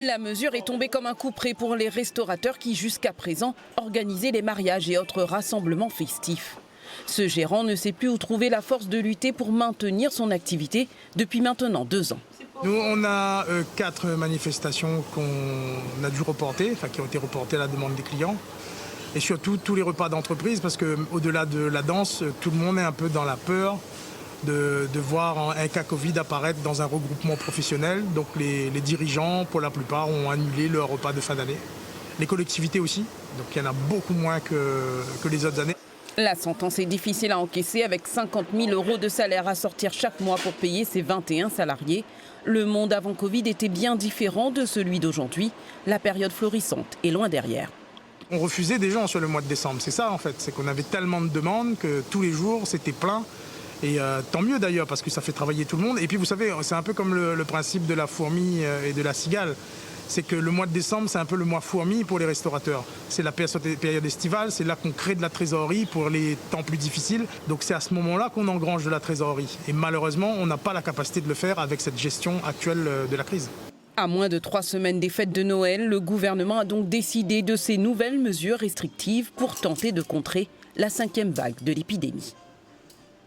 La mesure est tombée comme un coup près pour les restaurateurs qui, jusqu'à présent, organisaient les mariages et autres rassemblements festifs. Ce gérant ne sait plus où trouver la force de lutter pour maintenir son activité depuis maintenant 2 ans. Nous, on a 4 manifestations qu'on a dû reporter, qui ont été reportées à la demande des clients. Et surtout tous les repas d'entreprise, parce qu'au-delà de la danse, tout le monde est un peu dans la peur de voir un cas Covid apparaître dans un regroupement professionnel. Donc les dirigeants, pour la plupart, ont annulé leur repas de fin d'année. Les collectivités aussi, donc il y en a beaucoup moins que les autres années. La sentence est difficile à encaisser avec 50 000 € de salaire à sortir chaque mois pour payer ses 21 salariés. Le monde avant Covid était bien différent de celui d'aujourd'hui. La période florissante est loin derrière. On refusait des gens sur le mois de décembre, c'est ça en fait, c'est qu'on avait tellement de demandes que tous les jours c'était plein. Et tant mieux d'ailleurs parce que ça fait travailler tout le monde. Et puis vous savez, c'est un peu comme le principe de la fourmi et de la cigale. C'est que le mois de décembre, c'est un peu le mois fourmi pour les restaurateurs. C'est la période estivale, c'est là qu'on crée de la trésorerie pour les temps plus difficiles. Donc c'est à ce moment-là qu'on engrange de la trésorerie. Et malheureusement, on n'a pas la capacité de le faire avec cette gestion actuelle de la crise. À moins de 3 semaines des fêtes de Noël, le gouvernement a donc décidé de ces nouvelles mesures restrictives pour tenter de contrer la 5e vague de l'épidémie.